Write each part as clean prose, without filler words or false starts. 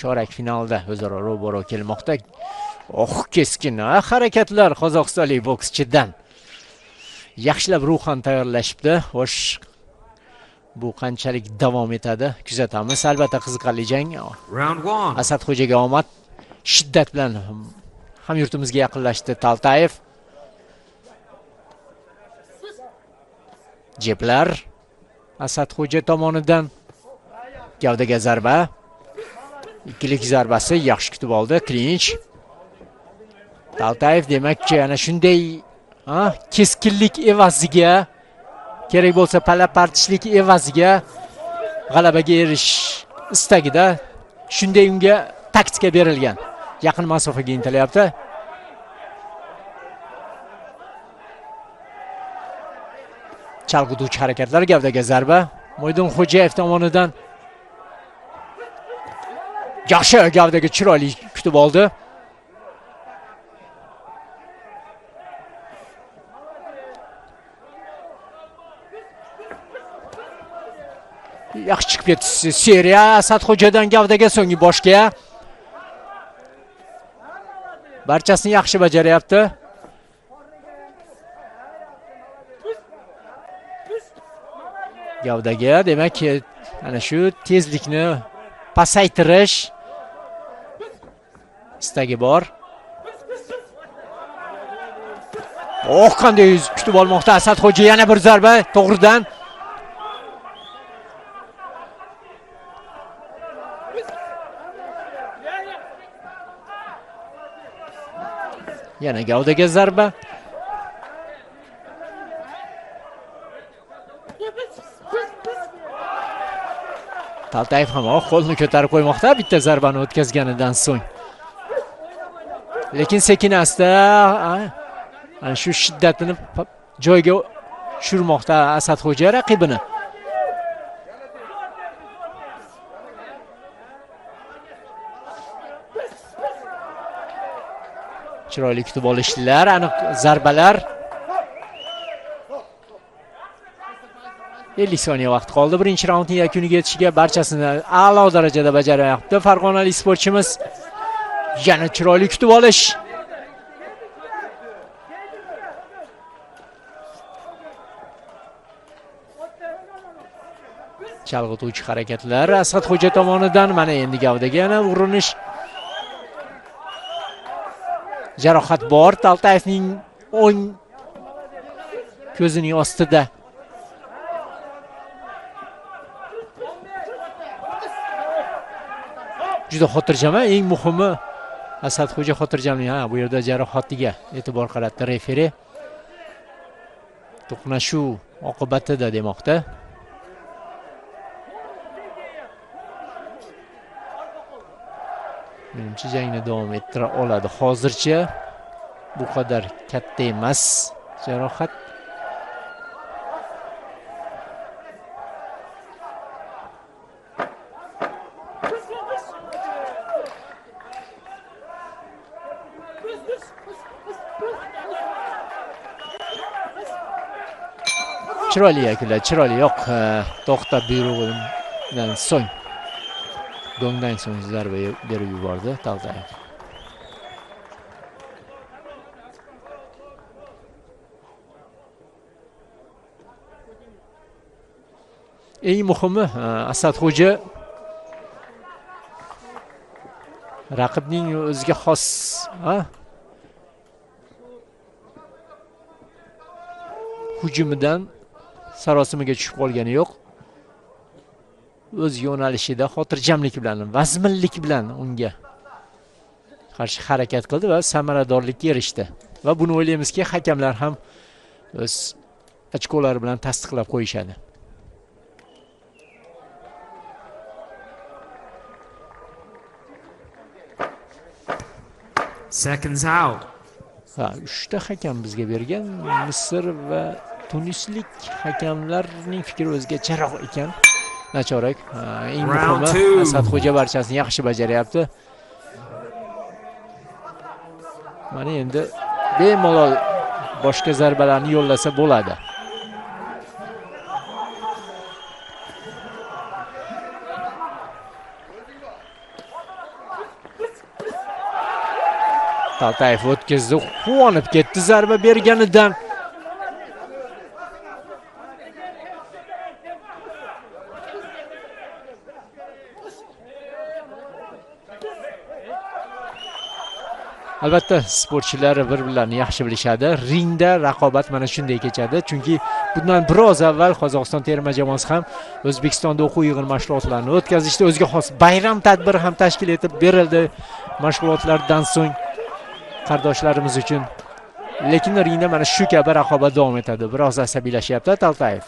chorak finalda o'zaro ro'baro kelmoqda. Keskin harakatlar qozog'istonlik bokschidan. Yaxshilab ruhan tayyorlashibdi. Xo'sh, bu qanchalik davom etadi kuzatamiz. Albatta qiziqarli jang. Asadxo'jaga omad. Shiddat bilan hamyurtimizga yaqinlashdi Taltayev. Jeplar Asadxo'ja tomonidan. Gavdaga zarba. Ikkilik zarbasi yaxshi kutib oldi. Klinch. Taltayev demakki ana shunday keskinlik evaziga, kerak bo'lsa pala-partishlik evaziga g'alabaga erishish istagida shunday unga taktika berilgan. Yaqin masofaga intilyapti. Chalg'ituvchi harakatlar, gavdaga zarba. Mo'ydinxo'jayev tomonidan. Yaxshi gavdaga chiroyli kutib oldi. Yaxshi chiqib ketdi seriya. Asadxo'jadan gavdaga, so'nggi boshga. Barchasini yaxshi bajaryapti. Gavdaga, demak, ana shu tezlikni pasaytirish istagi bor. Qanday kutib olmoqda Asadxo'ja, yana bir zarba to'g'ridan. Yana gavdaga zarba. Taltayev ham qo'lni ko'tarib qo'ymoqda bitta zarbani o'tkazganidan so'ng. Lekin sekin-asta ana shu shiddatini joyiga tushirmoqda Asadxo'ja raqibini. Chiroyli kutib olishdilar, aniq zarbalar. 50 soniya vaqt qoldi. Birinchi raundning yakuniga yetishiga barchasini a'lo darajada bajaryapti farg'onalik sportchimiz. Yana chiroyli kutib olish. Chalg'ituvchi harakatlar Asadxo'ja tomonidan. Mana endi gavdaga yana urinish. Jarohat bor Taltayevning o'ng ko'zining ostida. Juda xotirjam, eng muhimi Asadxo'ja xotirjamlik. Bu yerda jarohatiga e'tibor qaratdi referi. To'qnashuv oqibatida demoqda. Menimcha jangni davom ettira oladi. Hozircha bu qadar katta emas jarohat. Chiroyli yakunlar, chiroyli yo'q. To'xta buyrug'idan so'ng, gongdan so'ng zarba berib yubordi Taltayev. Eng muhimi Asadxo'ja raqibning o'ziga xos hujumidan sarosimiga tushib qolgani yo'q. O'z yo'nalishida xotirjamlik bilan, vazminlik bilan unga qarshi harakat qildi va samaradorlikka erishdi. Va buni o'ylaymizki, hakamlar ham o'z ochkolari bilan tasdiqlab qo'yishadi. Seconds out. 3 ta hakam bizga bergan. Misr va tunislik hakamlarning fikri o'zgacharoq ekan. Nachorak. Eng muhimi Asadxo'ja barchasini yaxshi bajaryapti. Mana endi bemalol boshqa zarbalarni yo'llasa bo'ladi. Taltayev o'tkazdi, quvonib ketdi zarba berganidan. Albatta, sportchilar bir-birlarini yaxshi bilishadi. Ringda raqobat mana shunday kechadi. Chunki bundan biroz avval Qozog'iston terma jamoasi ham O'zbekistonda o'quv yig'in mashg'ulotlarini o'tkazishdi. O'ziga xos bayram tadbiri ham tashkil etib berildi mashg'ulotlardan so'ng qardoshlarimiz uchun. Lekin ringda mana shu kabi raqobat davom etadi. Biroz asabiylashyapti Taltayev.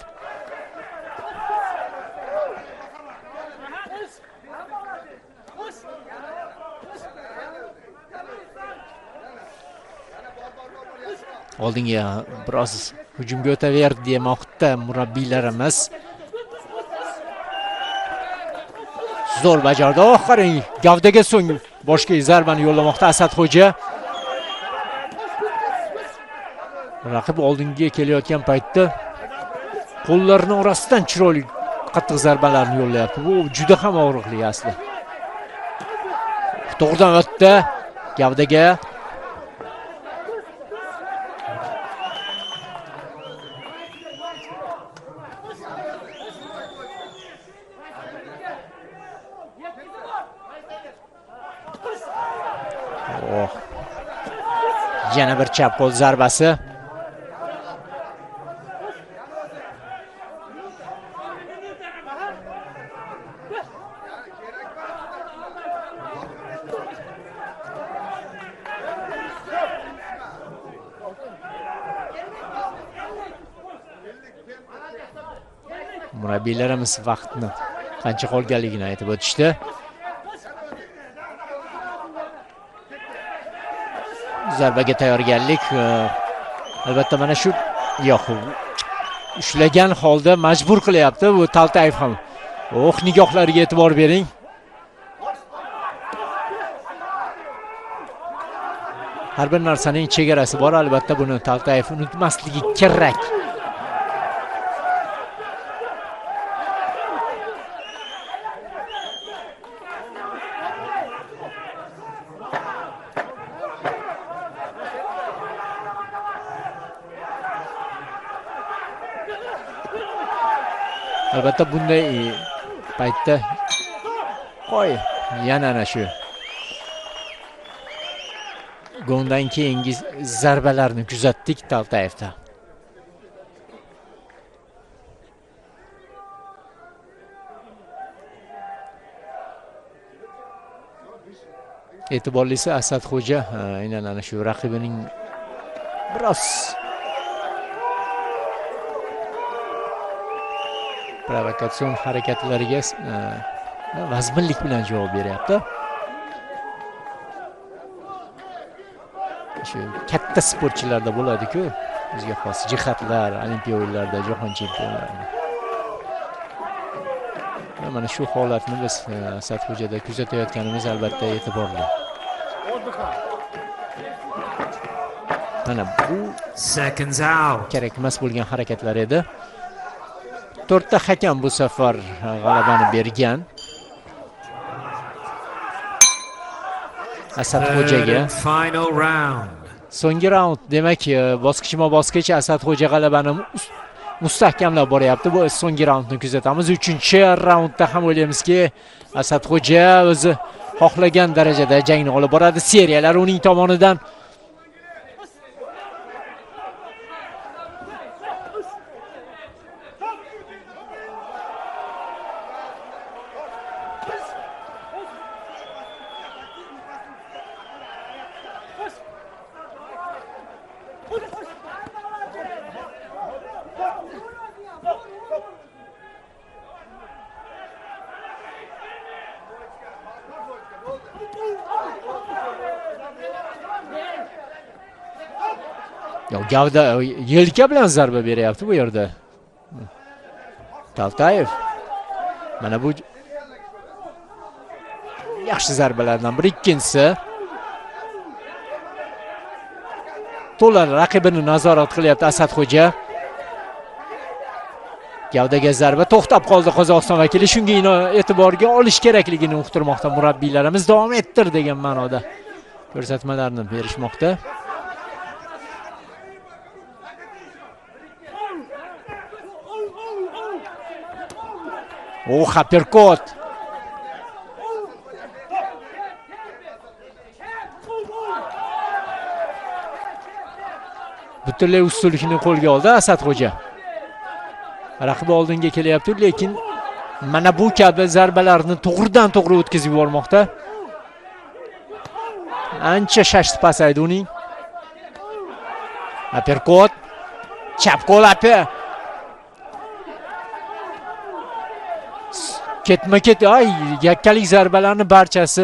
Oldinga biroz hujumga o'taverdi demoqda murabbiylarimiz. Zo'r bajardi. Oxiring gavdaga so'ng boshqa zarbani yo'llamoqda Asadxo'ja. Raqib oldinga kelayotgan paytda qo'llarini orasidan chiroyli qattiq zarbalarni yo'llayapti. Bu juda ham og'riqli asli. To'g'ridan o'tdi gavdaga. Yana bir chap qo'l zarbasi. Murabbiylarimiz vaqtni qancha qolganligini aytib o'tishdi. Zarbaga tayyorgarlik. Albatta mana shu yo'q. Ushlagan holda majbur qilyapti bu Taltayev ham. Nigohlariga e'tibor bering. Har bir narsaning chegarasi bor, albatta buni Taltayev unutmasligi kerak. Albatta bunday paytda yana ana shu goldan keyingi zarbalarni kuzatdik Taltayevda. E'tiborlisi Asadxo'ja aynan ana shu raqibining biroz provokatsion harakatlariga vazminlik bilan javob beryapti. Shu katta sportchilarda bo'ladi-ku, o'ziga xos jihatlar, olimpiya o'yinlarida, jahon chempionlarida. Mana shu holatni biz Asadxo'jada kuzatayotganimiz albatta e'tiborli. Mana bu kerak emas bo'lgan harakatlar edi. 4 ta hakam bu safar g'alabani bergan. Asadxo'jaga so'nggi raund, demak bosqichma-bosqich Asadxo'ja g'alabani mustahkamlab boryapti. Bu so'nggi raundni kuzatamiz. 3-raundda ham o'ylaymizki Asadxo'ja o'zi xohlagan darajada jangni olib boradi. Seriyalar uning tomonidan. Gavda yelka bilan zarba beryapti bu yerda. Taltayev. Mana bu yaxshi zarbalardan biri. Ikkinchisi to'liq raqibini nazorat qilyapti Asadxo'ja. Gavdaga zarba, to'xtab qoldi Qozog'iston vakili. Shunga e'tiborga olish kerakligini uqtirmoqda murabbiylarimiz. Davom ettir degan ma'noda. ko'rsatmalarni berishmoqda. Uppercut. Butunlay ustunlikni qo'lga oldi Asadxo'ja. Raqibi oldinga kelyapti, lekin mana bu kabi zarbalarni to'g'ridan-to'g'ri o'tkazib yubormoqda. Ancha shashti pasaydi uning. Uppercut. Chap qo'l api. Ketma-ket, yakkalik zarbalarni barchasi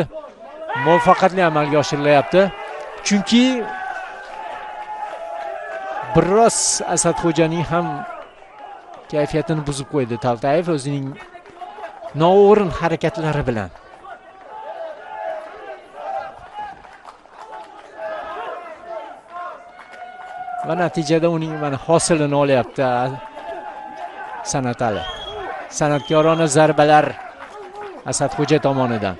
muvaffaqiyatli amalga oshirilyapti. Chunki biroz Asadxo'janing ham kayfiyatini buzib qo'ydi Taltayev o'zining noo'rin harakatlari bilan. Va natijada uning mana hosilini olyapti San'atali. San'atkorona zarbalar Asadxo'ja tomonidan.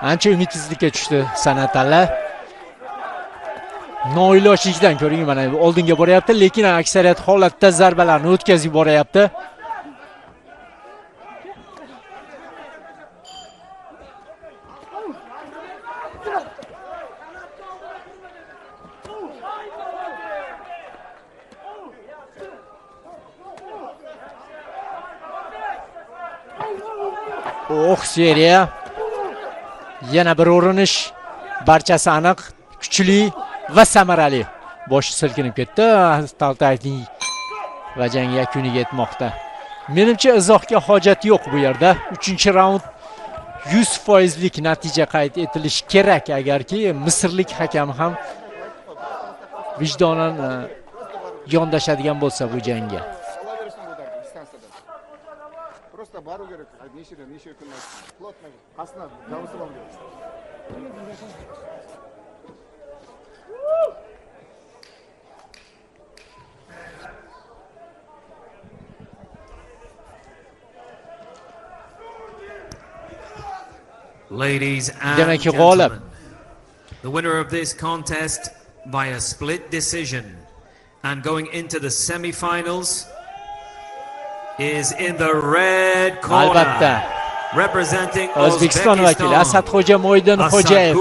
Ancha umidsizlikka tushdi San'atali. Noilojlikdan ko'ring, mana oldinga boryapti, lekin aksariyat holatda zarbalarni o'tkazib boryapti. Seriya. Yana bir urinish. Barchasi aniq, kuchli va samarali. Boshi silkinib ketdi. Taltayevning va jang yakuniga yetmoqda. Menimcha izohga hojat yo'q bu yerda. 3-raund 100%lik natija qayd etilishi kerak, agarki misrlik hakam ham vijdonan yondashadigan bo'lsa bu jangga. Ladies and gentlemen, the winner of this contest via split decision and going into the semi-finals is in the red corner. Representing O'zbekiston vakili Asadxo'ja Mo'ydinxo'jayev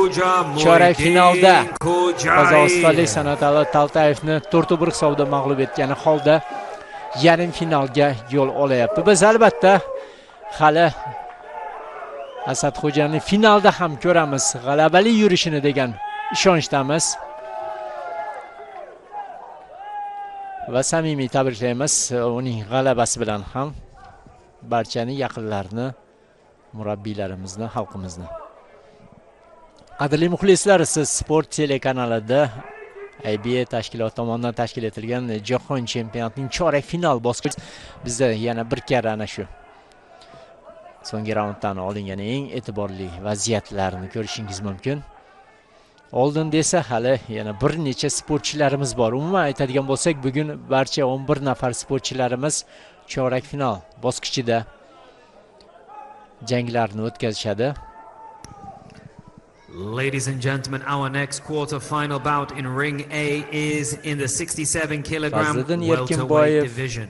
chorak finalda qozog'istonlik San'atali Taltayevni 4-1 hisobda mag'lub etgani holda yarim finalga yo'l olyapti. Biz albatta hali Asadxo'jani finalda ham ko'ramiz, g'alabali yurishini degan ishonchdamiz. Va samimiy tabriklaymiz uning g'alabasi bilan ham barchani, yaqinlarini, murabbiylarimizni, xalqimizni. Qadrli muxlislar, siz Sport telekanalida IBA tashkilot tomonidan tashkil etilgan Jahon chempionatining chorak final bosqichi bizda yana bir karra ana shu so'nggi raunddan olingan eng e'tiborli vaziyatlarni ko'rishingiz mumkin. Oldinda esa hali yana bir necha sportchilarimiz bor. Umuman aytadigan bo'lsak, bugun barcha 11 nafar sportchilarimiz chorak final bosqichida janglarni o'tkazishadi. Ladies and gentlemen, our next quarter-final bout in Ring A is in the 67 kilogram welterweight division.